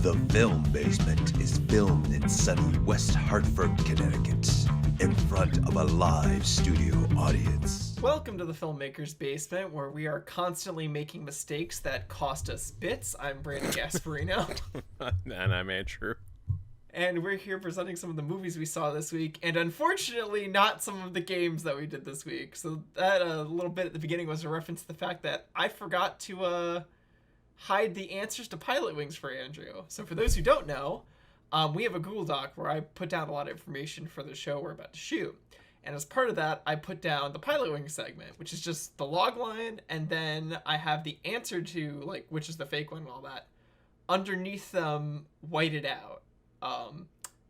The Film Basement is filmed in sunny West Hartford, Connecticut, in front of a live studio audience. Welcome to the Filmmaker's Basement, where we are constantly making mistakes that cost us bits. I'm Brandon Gasparino. And I'm Andrew. And we're here presenting some of the movies we saw this week, and unfortunately not some of the games that we did this week. So that little bit at the beginning was a reference to the fact that I forgot to hide the answers to Pilot Wings for Andrew. So for those who don't know, we have a Google Doc where I put down a lot of information for the show we're about to shoot. And as part of that, I put down the Pilot Wings segment, which is just the log line, and then I have the answer to, like, which is the fake one and all that, underneath them, whited out.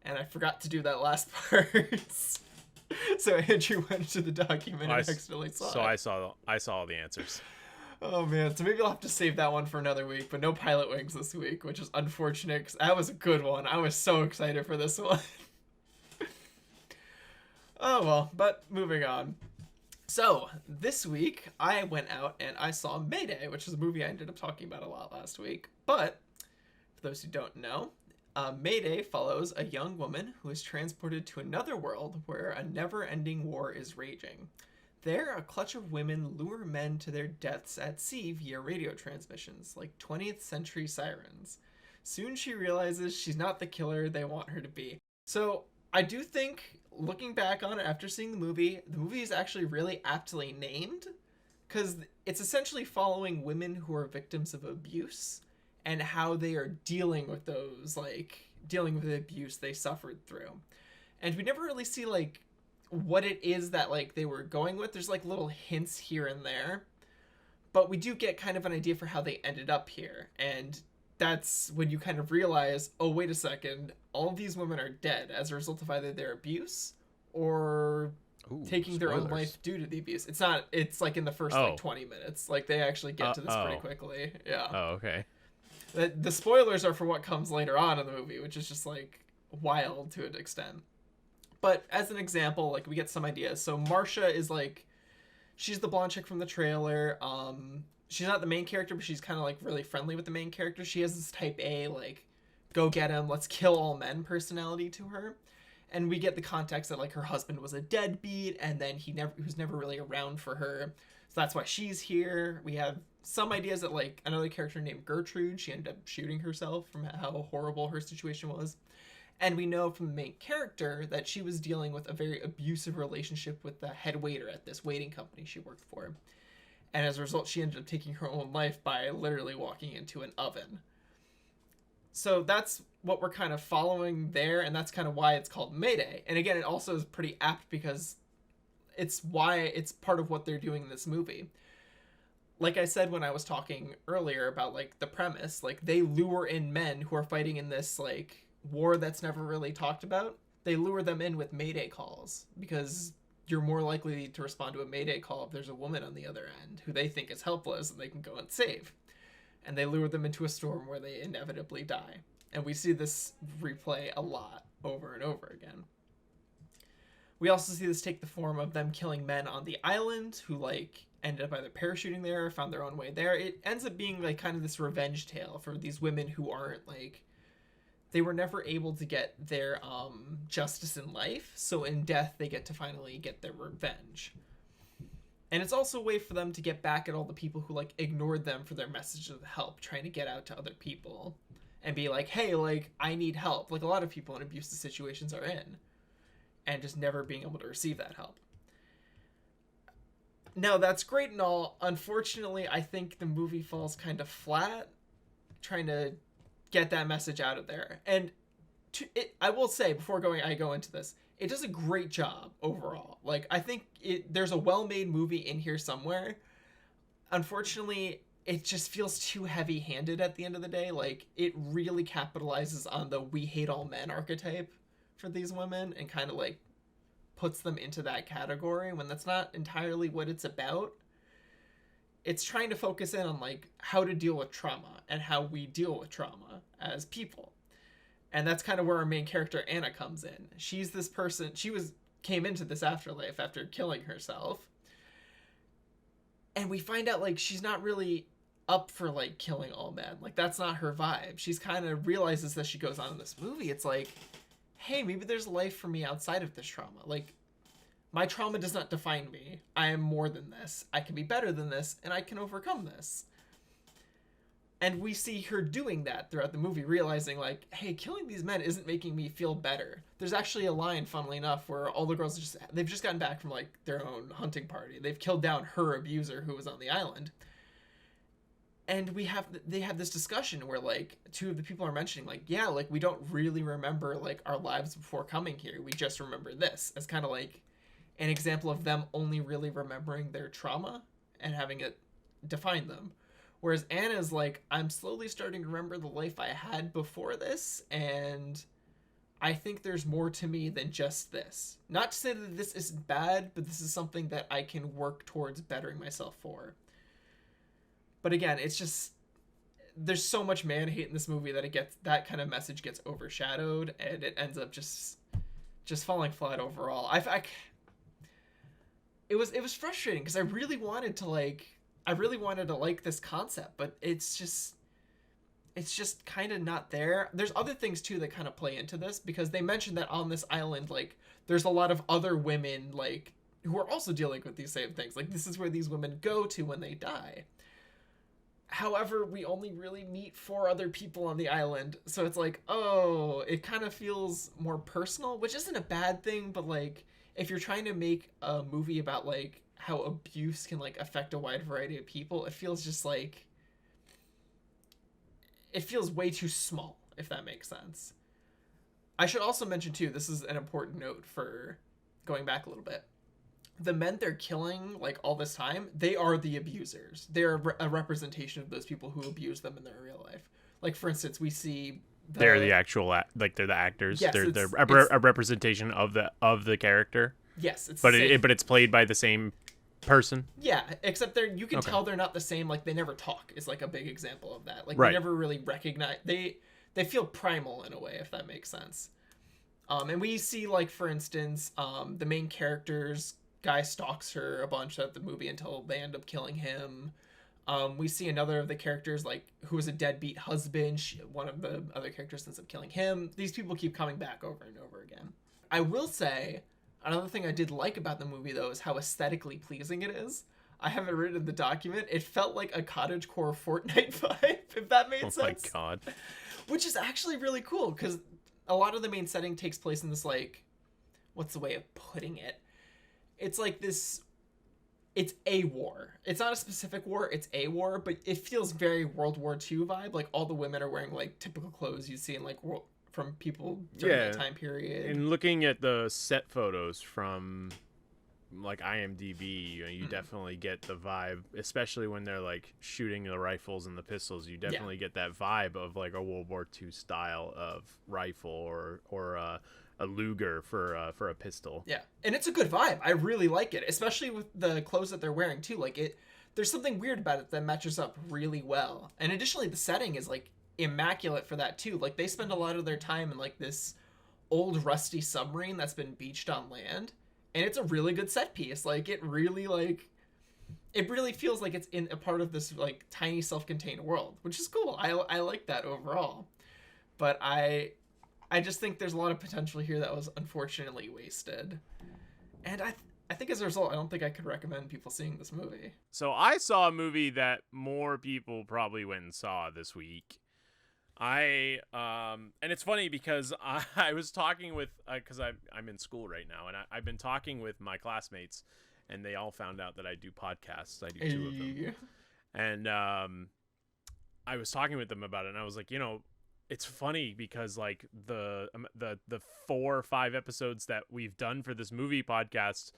And I forgot to do that last part. So Andrew went into the document and accidentally saw it. So I saw all the answers. Oh man, so maybe I'll have to save that one for another week, but no Pilot Wings this week, which is unfortunate because that was a good one. I was so excited for this one. Oh well, but moving on. So this week I went out and I saw Mayday, which is a movie I ended up talking about a lot last week. But for those who don't know, Mayday follows a young woman who is transported to another world where a never-ending war is raging. There, a clutch of women lure men to their deaths at sea via radio transmissions, like 20th century sirens. Soon she realizes she's not the killer they want her to be. So, I do think, looking back on it after seeing the movie is actually really aptly named, because it's essentially following women who are victims of abuse, and how they are dealing with those, like, dealing with the abuse they suffered through. And we never really see, like, what it is that, like, they were going with. There's, like, little hints here and there, but we do get kind of an idea for how they ended up here. And that's when you kind of realize, oh, wait a second, all of these women are dead as a result of either their abuse or taking their own life due to the abuse. It's like in the first like 20 minutes. Like, they actually get to this pretty quickly. Yeah. Oh, okay. The spoilers are for what comes later on in the movie, which is just, like, wild to an extent. But as an example, like, we get some ideas. So Marsha is, like, she's the blonde chick from the trailer. She's not the main character, but she's kind of, like, really friendly with the main character. She has this type A, like, go get him, let's kill all men personality to her. And we get the context that, like, her husband was a deadbeat, and then he was never really around for her. So that's why she's here. We have some ideas that, like, another character named Gertrude, she ended up shooting herself from how horrible her situation was. And we know from the main character that she was dealing with a very abusive relationship with the head waiter at this waiting company she worked for. And as a result, she ended up taking her own life by literally walking into an oven. So that's what we're kind of following there, and that's kind of why it's called Mayday. And again, it also is pretty apt because it's part of what they're doing in this movie. Like I said when I was talking earlier about, like, the premise, like, they lure in men who are fighting in this, like, war that's never really talked about. They lure them in with Mayday calls because you're more likely to respond to a Mayday call if there's a woman on the other end who they think is helpless and they can go and save. And they lure them into a storm where they inevitably die. And we see this replay a lot over and over again. We also see this take the form of them killing men on the island who, like, ended up either parachuting there or found their own way there. It ends up being, like, kind of this revenge tale for these women who aren't, like, they were never able to get their justice in life, so in death they get to finally get their revenge. And it's also a way for them to get back at all the people who, like, ignored them for their message of help, trying to get out to other people and be like, hey, like, I need help, like a lot of people in abusive situations are in, and just never being able to receive that help. Now, that's great and all. Unfortunately, I think the movie falls kind of flat trying to get that message out of there. And I will say, before I go into this, it does a great job overall. Like, I think there's a well-made movie in here somewhere. Unfortunately, it just feels too heavy-handed at the end of the day. Like, it really capitalizes on the we hate all men archetype for these women and kind of, like, puts them into that category when that's not entirely what it's about. It's trying to focus in on, like, how to deal with trauma and how we deal with trauma as people. And that's kind of where our main character, Anna, comes in. She's this person, came into this afterlife after killing herself. And we find out, like, she's not really up for like killing all men. Like that's not her vibe. She's kind of realizes as she goes on in this movie, it's like, hey, maybe there's life for me outside of this trauma. Like my trauma does not define me. I am more than this. I can be better than this, and I can overcome this. And we see her doing that throughout the movie, realizing like, hey, killing these men isn't making me feel better. There's actually a line, funnily enough, where all the girls they've just gotten back from like their own hunting party. They've killed down her abuser who was on the island. And they have this discussion where like two of the people are mentioning like, yeah, like we don't really remember like our lives before coming here. We just remember this as kind of like an example of them only really remembering their trauma and having it define them. Whereas Anna's like, I'm slowly starting to remember the life I had before this, and I think there's more to me than just this. Not to say that this isn't bad, but this is something that I can work towards bettering myself for. But again, it's just, there's so much man hate in this movie that that kind of message gets overshadowed, and it ends up just falling flat overall. It was frustrating because I really wanted to like this concept, but it's just kind of not there. There's other things too that kind of play into this, because they mentioned that on this island, like there's a lot of other women like who are also dealing with these same things. Like this is where these women go to when they die. However, we only really meet 4 other people on the island, so it's like, oh, it kind of feels more personal, which isn't a bad thing, but like if you're trying to make a movie about like how abuse can like affect a wide variety of people, it feels just like it feels way too small, if that makes sense. I should also mention too, this is an important note for going back a little bit. The men they're killing like all this time, they are the abusers. They're a representation of those people who abuse them in their real life. Like for instance, we see they're the actual like they're the actors. Yes, they're a representation of the character. Yes, it's but it's played by the same person. Yeah, except you can tell they're not the same. Like they never talk is like a big example of that. Like right. They never really recognize, they feel primal in a way, if that makes sense. And we see like for instance, the main character's guy stalks her a bunch throughout the movie until they end up killing him. We see another of the characters like who was a deadbeat husband. One of the other characters ends up killing him. These people keep coming back over and over again. I will say, another thing I did like about the movie, though, is how aesthetically pleasing it is. I have it written in the document. It felt like a cottagecore Fortnite vibe, if that made sense. Oh my god. Which is actually really cool, because a lot of the main setting takes place in this, like, what's the way of putting it? It's like this, it's a war. It's not a specific war, it's a war, but it feels very World War II vibe. Like, all the women are wearing, like, typical clothes you see in, like, from people during that time period. And looking at the set photos from like IMDb, you definitely get the vibe, especially when they're like shooting the rifles and the pistols. You definitely get that vibe of like a World War II style of rifle or a Luger for a pistol. Yeah, and it's a good vibe. I really like it, especially with the clothes that they're wearing too. Like there's something weird about it that matches up really well. And additionally, the setting is like immaculate for that too. Like they spend a lot of their time in like this old rusty submarine that's been beached on land, and it's a really good set piece. Like it really feels like it's in a part of this like tiny self-contained world, which is cool. I like that overall, but I just think there's a lot of potential here that was unfortunately wasted. And I think as a result, I don't think I could recommend people seeing this movie. So I saw a movie that more people probably went and saw this week. And it's funny because I was talking with, because I'm in school right now, and I've been talking with my classmates, and they all found out that I do podcasts. I do 2 of them. And I was talking with them about it, and I was like, it's funny because like the 4 or 5 episodes that we've done for this movie podcast,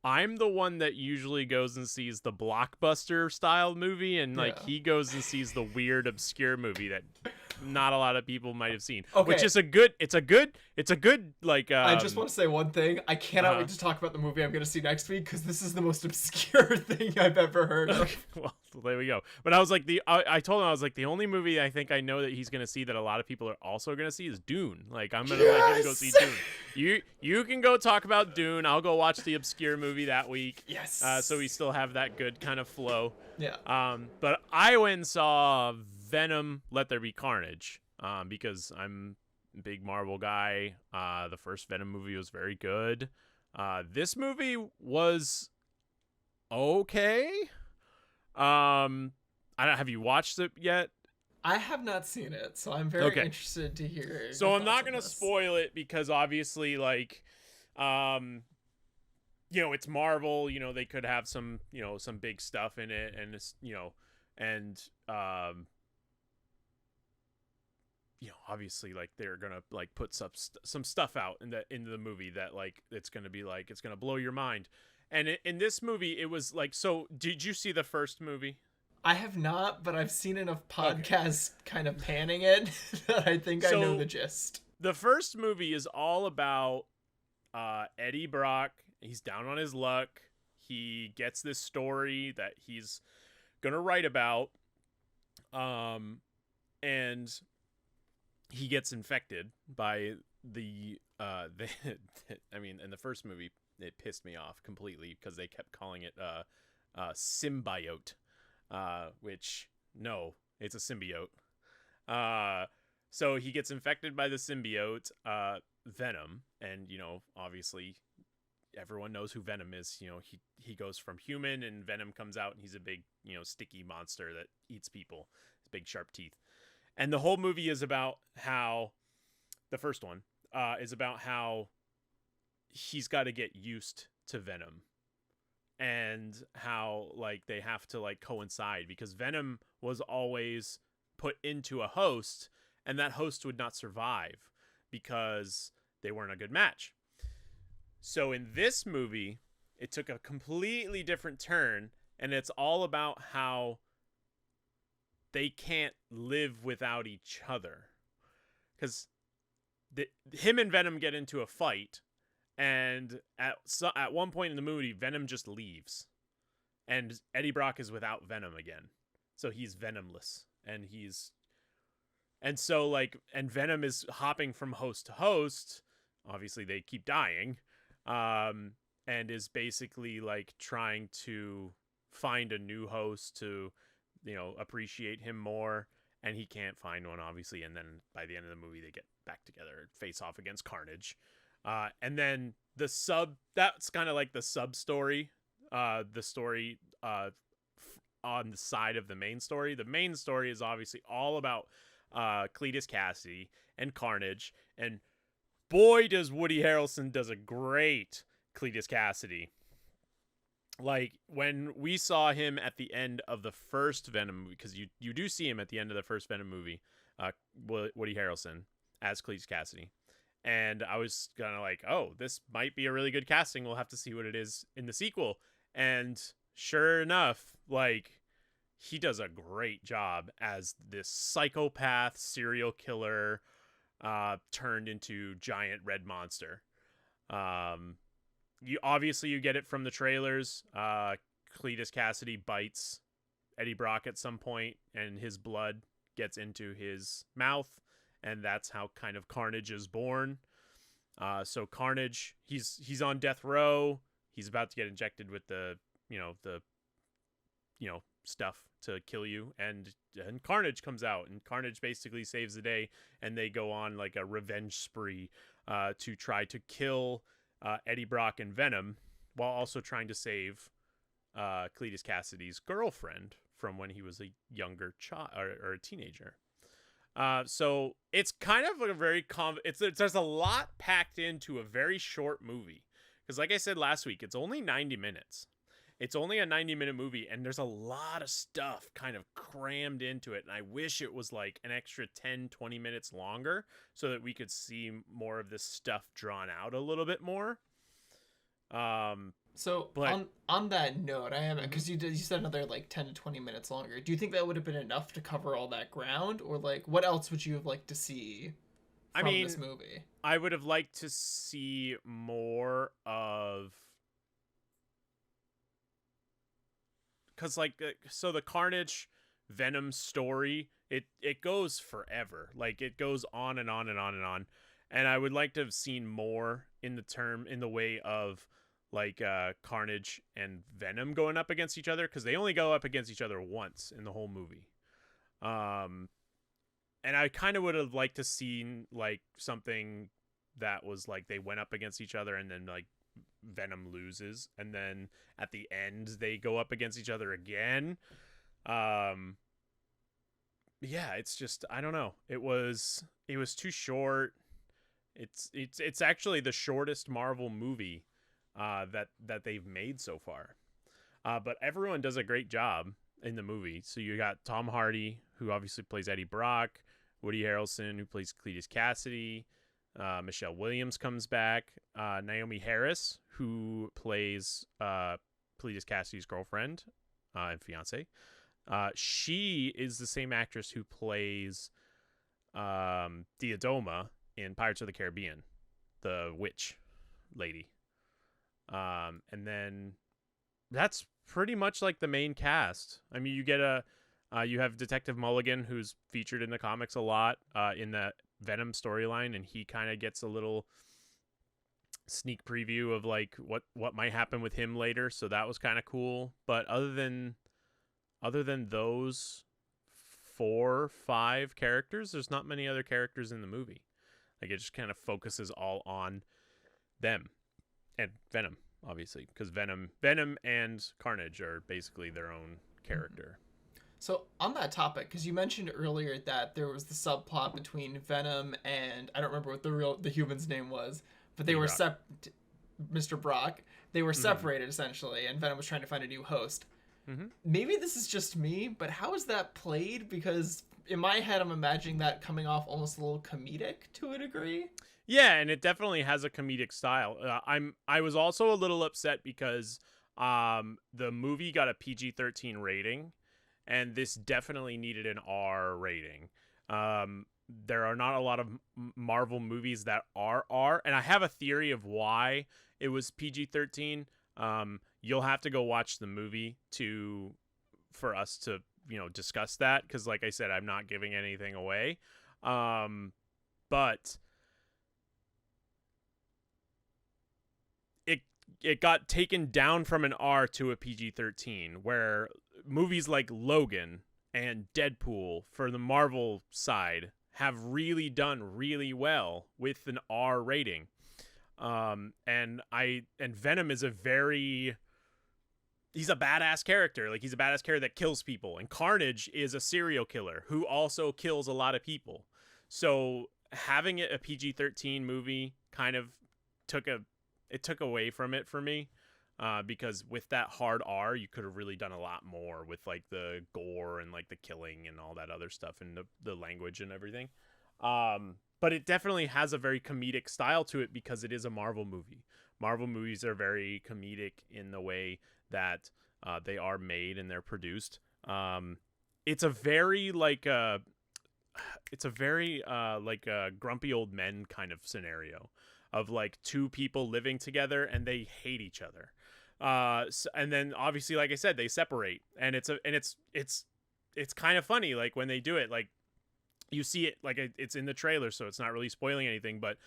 I'm the one that usually goes and sees the blockbuster style movie, and like he goes and sees the weird obscure movie that not a lot of people might have seen. Okay. Which is a good like I just want to say one thing. I cannot wait to talk about the movie I'm going to see next week because this is the most obscure thing I've ever heard of. Well, there we go. But I was like I told him, I was like, the only movie I think I know that he's going to see that a lot of people are also going to see is Dune. Like, I'm going to let him go see Dune. You can go talk about Dune. I'll go watch the obscure movie that week. Yes. So we still have that good kind of flow. Yeah. But I went and saw Venom, Let There Be Carnage, because I'm a big Marvel guy. The first Venom movie was very good. This movie was okay. Have you watched it yet? I have not seen it, so I'm very interested to hear. So I'm not gonna spoil it because obviously, like, it's Marvel. They could have some, some big stuff in it, and it's, obviously, like, they're gonna like put some stuff out into the movie that like it's gonna blow your mind. And in this movie, it was like, so did you see the first movie? I have not, but I've seen enough podcasts kind of panning it that I think I know the gist. The first movie is all about Eddie Brock. He's down on his luck. He gets this story that he's gonna write about, and he gets infected by the I mean, in the first movie, it pissed me off completely because they kept calling it symbiote, which, no, it's a symbiote. So he gets infected by the symbiote, Venom, and obviously everyone knows who Venom is. He goes from human, and Venom comes out, and he's a big sticky monster that eats people. His big sharp teeth. And the whole movie is about how, the first one, is about how he's got to get used to Venom, and how like they have to like coincide, because Venom was always put into a host, and that host would not survive because they weren't a good match. So in this movie, it took a completely different turn, and it's all about how they can't live without each other, because him and Venom get into a fight, and at one point in the movie, Venom just leaves, and Eddie Brock is without Venom again, so he's venomless, and Venom is hopping from host to host. Obviously, they keep dying, and is basically like trying to find a new host to appreciate him more, and he can't find one, obviously. And then by the end of the movie, they get back together, face off against Carnage. And then that's kind of like the sub story, the story on the side of the main story. The main story is obviously all about Cletus Cassidy and Carnage, and boy does Woody Harrelson does a great Cletus Cassidy. Like, when we saw him at the end of the first Venom movie, because you do see him at the end of the first Venom movie, Woody Harrelson as Cletus Cassidy. And I was kind of like, oh, this might be a really good casting. We'll have to see what it is in the sequel. And sure enough, like, he does a great job as this psychopath serial killer turned into giant red monster. You get it from the trailers. Cletus Cassidy bites Eddie Brock at some point, and his blood gets into his mouth, and that's how kind of Carnage is born. So Carnage, he's on death row. He's about to get injected with the stuff to kill you, and Carnage comes out, and Carnage basically saves the day, and they go on like a revenge spree to try to kill Eddie Brock and Venom, while also trying to save Cletus Cassidy's girlfriend from when he was a younger child or a teenager. So it's kind of a very there's a lot packed into a very short movie, because like I said last week, it's only 90 minutes. It's only a 90-minute movie, and there's a lot of stuff kind of crammed into it, and I wish it was like an extra 10-20 minutes longer so that we could see more of this stuff drawn out a little bit more. So But on that note, I am because you said another like 10 to 20 minutes longer. Do you think that would have been enough to cover all that ground, or like what else would you have liked to see I from this mean, movie? I would have liked to see more of, because like so the Carnage Venom story, it goes forever. Like it goes on and on and on and on. And I would like to have seen more in the way of like Carnage and Venom going up against each other, because they only go up against each other once in the whole movie. Um and I kind of would have liked to seen like something that was like they went up against each other and then like Venom loses, and then at the end they go up against each other again. Um yeah, it's just, I don't know. It was too short. It's actually the shortest Marvel movie that they've made so far. But everyone does a great job in the movie. So you got Tom Hardy, who obviously plays Eddie Brock, Woody Harrelson, who plays Cletus Cassidy, Michelle Williams comes back, Naomi Harris, who plays Cletus Cassidy's girlfriend and fiance. She is the same actress who plays Diadoma in Pirates of the Caribbean, the witch lady. And then that's pretty much like the main cast. I mean, you have Detective Mulligan, who's featured in the comics a lot in the Venom storyline, and he kind of gets a little sneak preview of like what might happen with him later. So that was kind of cool. But other than those 4-5 characters, there's not many other characters in the movie. Like it just kind of focuses all on them and Venom, obviously, because Venom and Carnage are basically their own character. So on that topic, because you mentioned earlier that there was the subplot between Venom and I don't remember what the human's name was, but they were Mr. Brock. They were separated essentially, and Venom was trying to find a new host. Mm-hmm. Maybe this is just me, but how is that played? Because in my head, I'm imagining that coming off almost a little comedic to a degree. Yeah, and it definitely has a comedic style. I was also a little upset because the movie got a PG-13 rating, and this definitely needed an R rating. There are not a lot of Marvel movies that are R, and I have a theory of why it was PG-13. You'll have to go watch the movie for us to discuss that, because like I said, I'm not giving anything away. But it got taken down from an R to a PG-13, where movies like Logan and Deadpool for the Marvel side have really done really well with an R rating. And Venom is he's a badass character. Like, he's a badass character that kills people, and Carnage is a serial killer who also kills a lot of people. So having it a PG-13 movie kind of took away from it for me, because with that hard R, you could have really done a lot more with like the gore and like the killing and all that other stuff, and the language and everything. But it definitely has a very comedic style to it because it is a Marvel movie. Marvel movies are very comedic in the way that they are made and they're produced. It's a very like a grumpy old men kind of scenario of like two people living together and they hate each other. And then obviously, like I said, they separate, and it's kind of funny. Like when they do it, like you see it, like it's in the trailer, so it's not really spoiling anything, but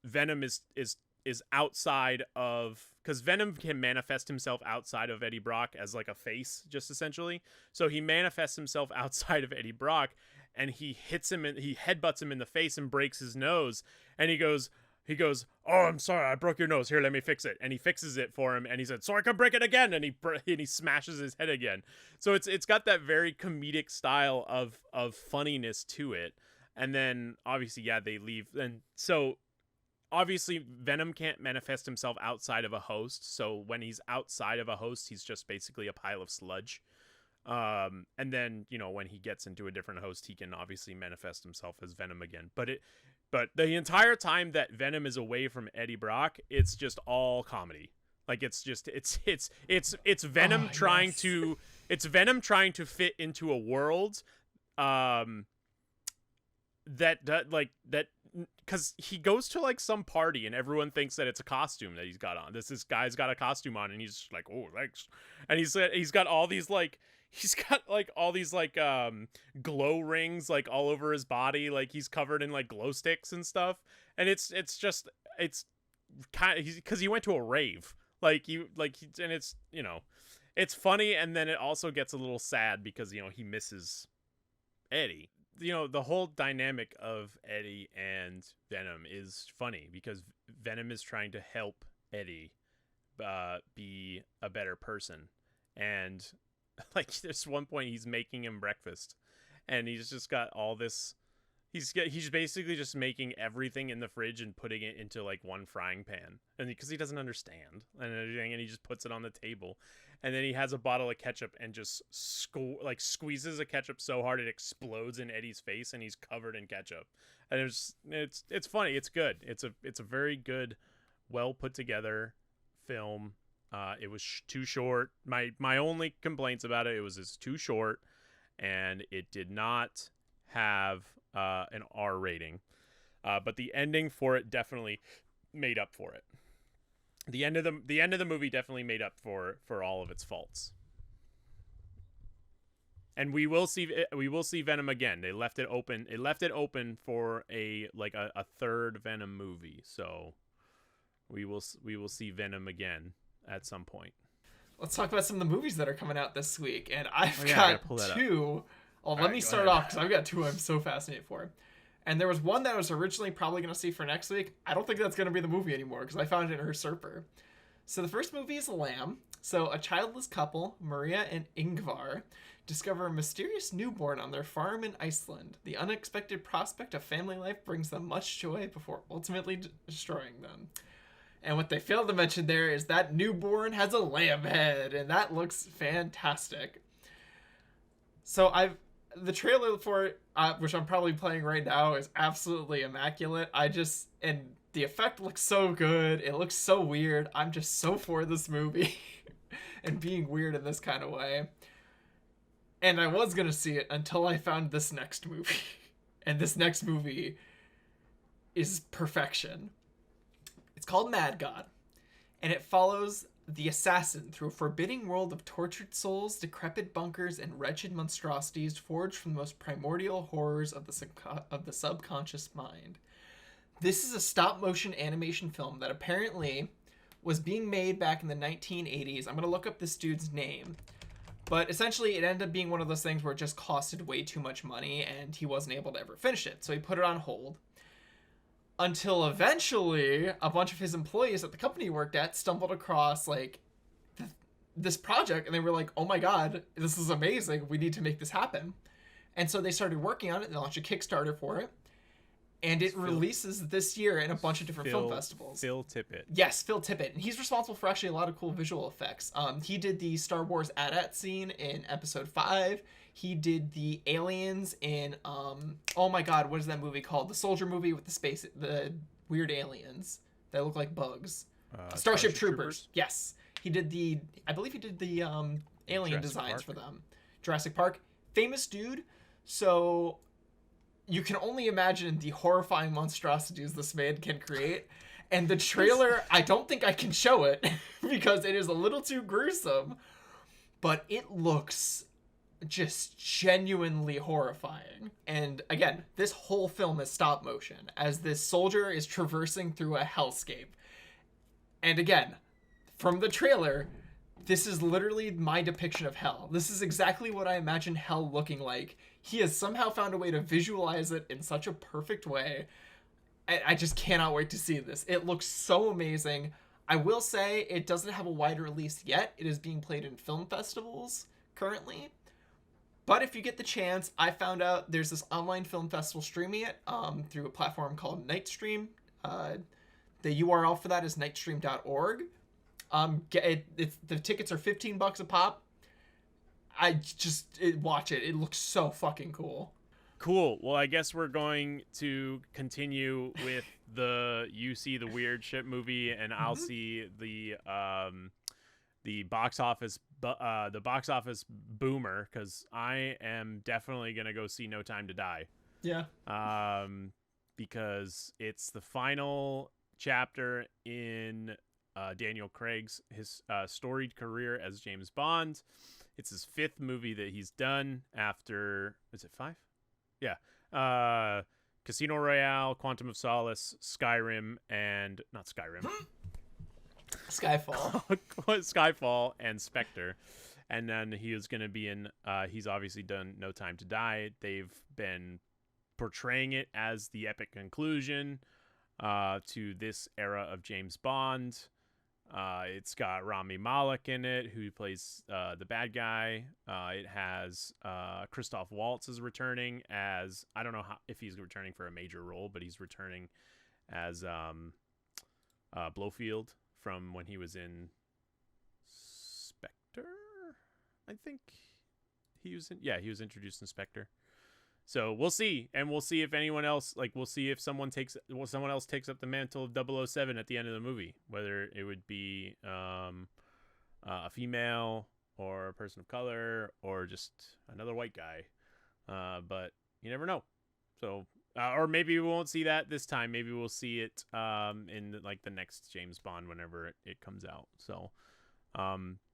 Venom is outside of, because Venom can manifest himself outside of Eddie Brock as like a face, just essentially. So he manifests himself outside of Eddie Brock, and he headbutts him in the face and breaks his nose. And he goes, "Oh, I'm sorry, I broke your nose. Here, let me fix it." And he fixes it for him, and he said, "So I can break it again." And he smashes his head again. So it's got that very comedic style of funniness to it. And then obviously, yeah, they leave. And so obviously Venom can't manifest himself outside of a host. So when he's outside of a host, he's just basically a pile of sludge. And then, when he gets into a different host, he can obviously manifest himself as Venom again. But the entire time that Venom is away from Eddie Brock, it's just all comedy. Like it's Venom trying to it's Venom trying to fit into a world that because he goes to like some party and everyone thinks that it's a costume that he's got on. This guy's got a costume on and he's like, oh, thanks. And he's got all these like glow rings like all over his body, like he's covered in like glow sticks and stuff. And it's kind of because he went to a rave, and it's, you know, it's funny, and then it also gets a little sad because, you know, he misses Eddie. You know, the whole dynamic of Eddie and Venom is funny because Venom is trying to help Eddie be a better person. And like there's one point he's making him breakfast and he's just got all this. He's basically just making everything in the fridge and putting it into like one frying pan, and because he doesn't understand and everything, and he just puts it on the table, and then he has a bottle of ketchup and just squeezes the ketchup so hard it explodes in Eddie's face, and he's covered in ketchup. And it's funny. It's good. It's a very good, well put together film. It was too short. My only complaints about it was it's too short, and it did not have an R rating, but the ending for it definitely made up for it. The end of the movie definitely made up for all of its faults. And we will see Venom again. They left it open. It left it open for a third Venom movie. So we will see Venom again at some point. Let's talk about some of the movies that are coming out this week, and I've got two. Well, let me start off because I've got two I'm so fascinated for. And there was one that I was originally probably going to see for next week. I don't think that's going to be the movie anymore because I found it in her Usurper. So the first movie is Lamb. So a childless couple, Maria and Ingvar, discover a mysterious newborn on their farm in Iceland. The unexpected prospect of family life brings them much joy before ultimately destroying them. And what they failed to mention there is that newborn has a lamb head, and that looks fantastic. So the trailer for it, which I'm probably playing right now, is absolutely immaculate. And the effect looks so good. It looks so weird. I'm just so for this movie and being weird in this kind of way. And I was going to see it until I found this next movie. And this next movie is perfection. It's called Mad God, and it follows the assassin through a forbidding world of tortured souls, decrepit bunkers, and wretched monstrosities forged from the most primordial horrors of the subconscious mind. This is a stop-motion animation film that apparently was being made back in the 1980s. I'm going to look up this dude's name. But essentially, it ended up being one of those things where it just costed way too much money, and he wasn't able to ever finish it. So he put it on hold. Until eventually, a bunch of his employees at the company he worked at stumbled across, like, this project, and they were like, oh my god, this is amazing, we need to make this happen. And so they started working on it, they launched a Kickstarter for it, and it releases this year in a bunch of different film festivals. Phil Tippett. Yes, Phil Tippett. And he's responsible for actually a lot of cool visual effects. He did the Star Wars AT-AT scene in Episode 5. He did the aliens in, oh my god, what is that movie called? The soldier movie with the weird aliens that look like bugs. Starship Troopers. Yes. I believe he did the alien designs for them. Jurassic Park. Famous dude. So you can only imagine the horrifying monstrosities this man can create. And the trailer, I don't think I can show it because it is a little too gruesome. But it looks just genuinely horrifying. And again, this whole film is stop motion as this soldier is traversing through a hellscape. And again, from the trailer, this is literally my depiction of hell. This is exactly what I imagine hell looking like. He has somehow found a way to visualize it in such a perfect way. I just cannot wait to see this. It looks so amazing. I will say it doesn't have a wide release yet. It is being played in film festivals currently. But if you get the chance, I found out there's this online film festival streaming it through a platform called Nightstream. The URL for that is nightstream.org. The tickets are $15 a pop. Watch it. It looks so fucking cool. Cool. Well, I guess we're going to continue with you see the weird shit movie, and I'll see the box office boomer, because I am definitely gonna go see No Time to Die. Yeah. Because it's the final chapter in Daniel Craig's storied career as James Bond. It's his 5th movie that he's done after, is it 5? Yeah. Casino Royale, Quantum of Solace, Skyrim, and not Skyrim. Skyfall. Skyfall and Spectre. And then he was going to be in, he's obviously done No Time to Die. They've been portraying it as the epic conclusion to this era of James Bond. It's got Rami Malek in it, who plays the bad guy. It has Christoph Waltz is returning as, I don't know if he's returning for a major role, but he's returning as Blofeld from when he was in Spectre. I think he was he was introduced in Spectre. So we'll see, and we'll see if anyone else, we'll see if someone else takes up the mantle of 007 at the end of the movie, whether it would be a female or a person of color or just another white guy. But you never know. So, or maybe we won't see that this time. Maybe we'll see it in the next James Bond whenever it comes out. So,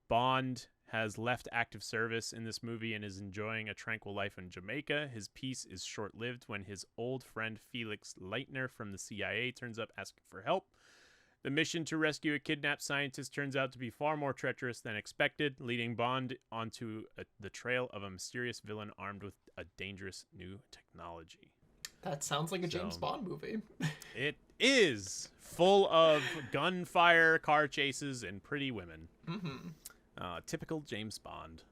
Bond has left active service in this movie and is enjoying a tranquil life in Jamaica. His peace is short-lived when his old friend Felix Leitner from the CIA turns up asking for help. The mission to rescue a kidnapped scientist turns out to be far more treacherous than expected, leading Bond onto the trail of a mysterious villain armed with a dangerous new technology. That sounds like a James Bond movie. It is full of gunfire, car chases, and pretty women. Mm-hmm. Typical James Bond.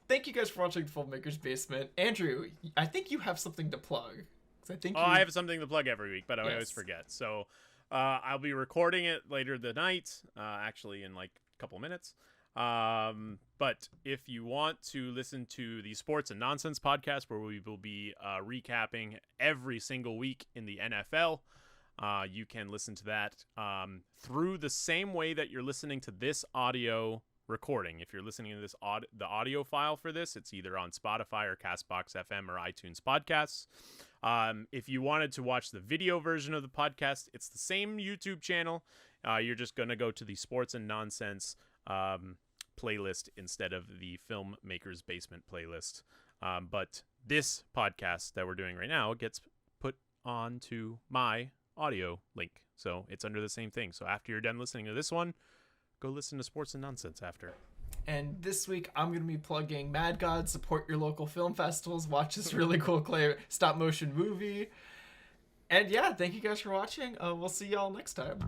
Thank you guys for watching Filmmaker's Basement. Andrew, I think you have something to plug. I have something to plug every week, but I always forget. So I'll be recording it later tonight, actually in a couple minutes. But if you want to listen to the Sports and Nonsense podcast, where we will be recapping every single week in the NFL, you can listen to that through the same way that you're listening to this audio recording. If you're listening to the audio file for this, it's either on Spotify or CastboxFM or iTunes podcasts. If you wanted to watch the video version of the podcast, it's the same YouTube channel. You're just going to go to the Sports and Nonsense playlist instead of the Filmmaker's Basement playlist. But this podcast that we're doing right now gets put onto my audio link. So it's under the same thing. So after you're done listening to this one, go listen to Sports and Nonsense after. And this week, I'm going to be plugging Mad God. Support your local film festivals. Watch this really cool stop-motion movie. And yeah, thank you guys for watching. We'll see y'all next time.